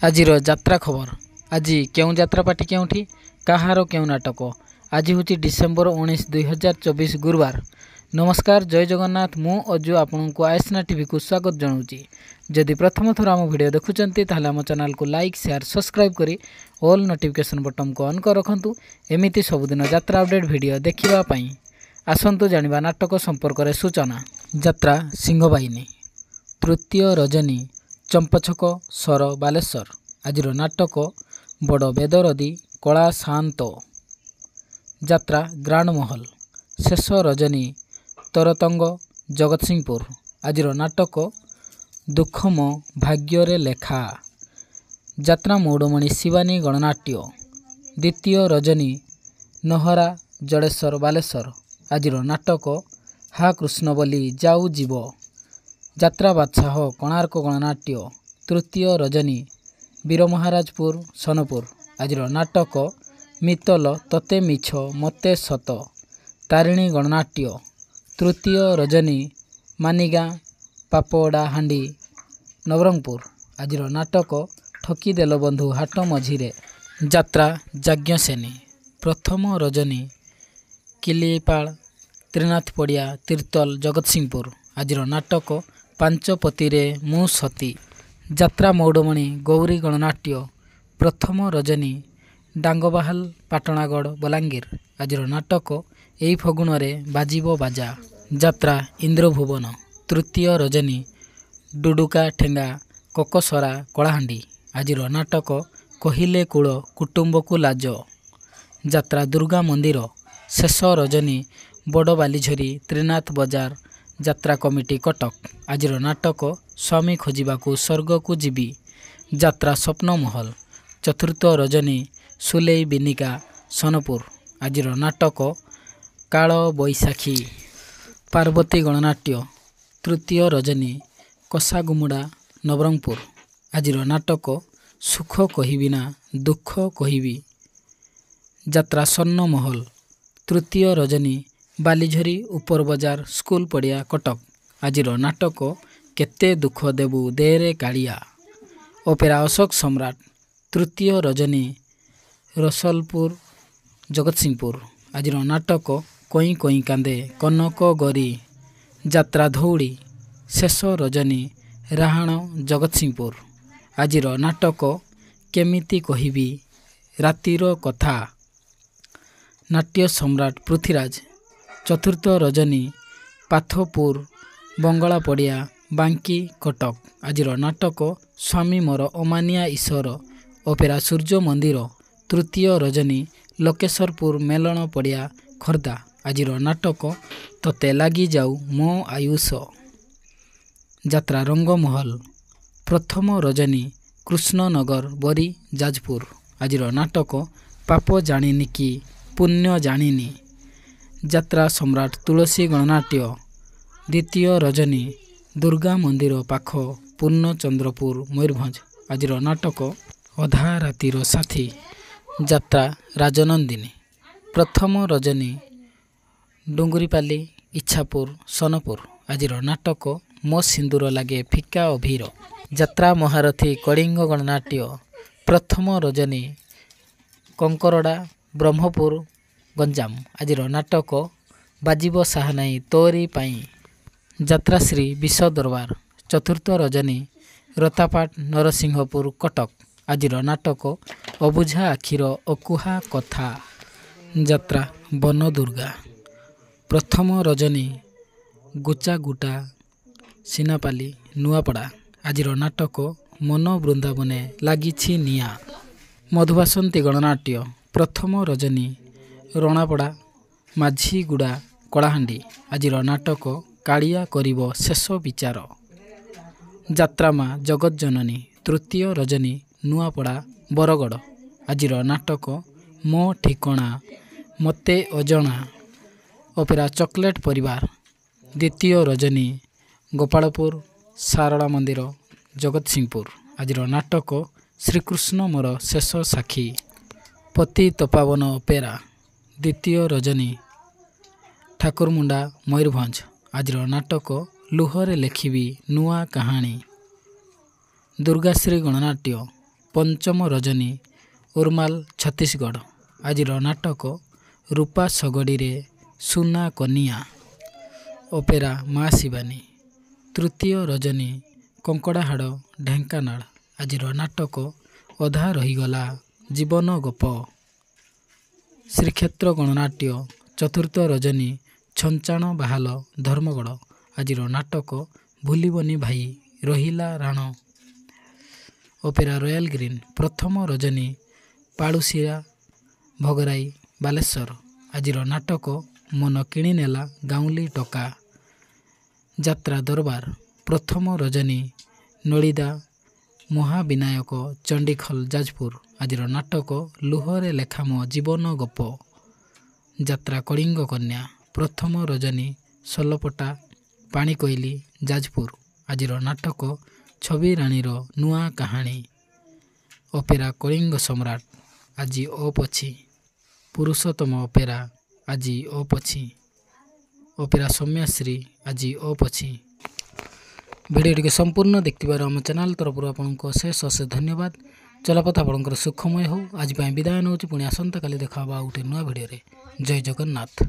आजिर यात्रा खबर। आज क्यों यात्रा पार्टी क्योंठी कहार क्यों नाटक। आज हूँ डिसेम्बर 19 2024 गुरुवार। नमस्कार, जय जगन्नाथ। मु अजु आपण को आयसना टीवी को स्वागत जनाऊँगी। जदि प्रथम थर आम वीडियो देखुंत आम चैनल को लाइक शेयर सब्सक्राइब करी ऑल नोटिफिकेशन बटन को ऑन कर रखु। एमती सबुदिन यात्रा अपडेट वीडियो देखापी आसतु जाना नाटक संपर्क में सूचना। यात्रा सिंहबाहिनी तृतीय रजनी चंपाछक सर बालेश्वर। आजिर नाटक बड़ बेदरदी कला शांत। यात्रा ग्रांड महल शेष रजनी तरतंग जगतसिंहपुर। आजिर नाटक दुखम भाग्य लेखा। यात्रा मौड़मणि शिवानी गणनाट्य। द्वितीय रजनी नहरा जड़ेश्वर बालेश्वर। आजिर नाटक हा कृष्ण बोली जाऊ जीव। यात्रा बादशाह कोणार्क गणनाट्य। तृतीय रजनी वीर महाराजपुर सोनपुर। आजिर नाटक मितल तते मिछ मते सत तारिणी गणनाट्य। तृतीय रजनी मानिगा पापड़ा हांडी नवरंगपुर। आजिर नाटक ठकीदेल बंधु हाट मझिरे। यात्रा यज्ञसेनी प्रथम रजनी किलीपाल त्रिनाथ पड़िया तीर्तल जगतसिंहपुर। आजिर नाटक पांचपतिरे मु सती। यात्रा मौड़मणि गौरी गणनाट्य। प्रथम रजनी डांगबाहाल पाटणागढ़ बलांगीर। आजिर नाटक एई फगुणरे बाजिबो बाजा। यात्रा इंद्रभुवन तृतीय रजनी डुडुका ठेंगा कोकसरा कलाहांडी। आजिर नाटक कहिले कूल कुटुंब को लाज। यात्रा दुर्गा मंदिर शेष रजनी बड़ बालीझरी त्रिनाथ बजार यात्रा कमिटी कटक। आजिर नाटक स्वामी खोजिबाकू स्वर्ग को जीवी। यात्रा स्वप्न महल चतुर्थ रजनी सुलेई बिनिका सोनपुर। आजिर नाटक काल बैशाखी पार्वती गणनाट्य। तृतीय रजनी कसागुमुड़ा नवरंगपुर। आजिर नाटक सुख कहिबिना दुख कहिबी। यात्रा स्वर्ण महल तृतीय रजनी बालीझरी उपर बजार स्कूल पड़िया कटक। आजिर नाटक केते दुख देबू देरे कालिया। ओपेरा अशोक सम्राट तृतीय रजनी रसलपुर जगतसिंहपुर। आजिर नाटक कोई कोई कांदे कनक गरी। यात्रा धौड़ी शेष रजनी राहाण जगतसिंहपुर। आजिर नाटक केमिति कहिबी रातिर कथा। नाट्य सम्राट पृथ्वीराज चतुर्थ रजनी पाथपुर बंगला पड़िया बांकी कटक। आजिर नाटक स्वामी मोर अमानिया ईश्वर। ओपेरा सूर्य मंदिर तृतीय रजनी लोकेश्वरपुर मेलन पड़िया खोर्धा। आजिर नाटक तते लगी जाऊ मो आयुष। यात्रा रंगमहल प्रथम रजनी कृष्णनगर बरी जाजपुर। आजिर नाटक पाप जानिनी कि पुण्य जानिनी। यात्रा सम्राट तुलसी गणनाट्य। द्वितीय रजनी दुर्गा मंदिर पाख पूर्णचंद्रपुर मयूरभंज। आजिर नाटक अधा रातिर साथी। यात्रा राजनंदिनी प्रथम रजनी डुंगुरीपाली इच्छापुर सोनपुर। आजिर नाटक मो सिंदूर लगे फिका अभीर। यात्रा महारथी कलिंग गणनाट्य। प्रथम रजनी कंकरड़ा ब्रह्मपुर गंजाम। आजिर नाटक बाजिब साहनाई तोरी पाई। यात्रा श्री विश्व दरबार चतुर्थ रजनी रतापाट नरसिंहपुर कटक। आजिर नाटक अबुझा आखिर अकुहा कथा। यात्रा बन दुर्गा प्रथम रजनी गुचागुटा सिनापाली नुआपड़ा। आजिर नाटक मन बृंदावने लागिछि निया। मधुबासंती गणनाट्य प्रथम रजनी रणापड़ा माझीगुड़ा कलाहांडी। आजिर नाटक कालिया करिब शेष विचार। यात्रा माँ जगत जननी तृतीय रजनी नुआपड़ा बरगड़। आजिर नाटक मो ठिकणा मते अजणा। ओपेरा चॉकलेट परिवार द्वितीय रजनी गोपालपुर सारला मंदिर जगतसिंहपुर। आजिर नाटक श्रीकृष्ण मोर शेष साक्षी पति तपावन। ओपेरा द्वितीय रजनी ठाकुरमुंडा मयूरभंज। आजिर नाटक लुहरे लेखिबी नुआ कहानी। दुर्गाश्री गणनाट्य पंचम रजनी उर्माल छत्तीसगढ़। आज नाटक रूपा सगड़ी रे सुना कनिया ओपेरा माँ शिवानी। तृतीय रजनी कंकड़ाहाड़ ढेंकानाल। आज नाटक अधा रहीगला जीवन गप। श्रीक्षेत्र गणनाट्य चतुर्थ रजनी छंचाण बाहाल धर्मगढ़। आज नाटक भूलिबनी भाई रहिला राण ओपेरा रॉयल ग्रीन। प्रथम रजनी पाड़ुसिया भगराई बालेश्वर। आज नाटक मन किणीनेला गाउली टका यात्रा दरबार। प्रथम रजनी नड़ीदा महाविनायक चंडीखल जाजपुर। आज नाटक लुहरे लेखा मो जीवन गप यात्रा कलिंग कन्या। प्रथम रजनी सलपटा पाणीकोइली जाजपुर। आज नाटक छवि राणीर नुआ कहानी ओपेरा कलिंग सम्राट। आज अपछी पुरुषोत्तम ओपेरा। आज अपछी ओपेरा सौम्यश्री। आज अपछी। भिडियो टी संपूर्ण देखिबार आम चैनल तरफ आपको अशेष अशेष धन्यवाद। चलपथ आपंकर सुखमय हो। आज विदाय नौ पुणी आसंता काली देखा गोटे नुआ भिडियो। जय जगन्नाथ।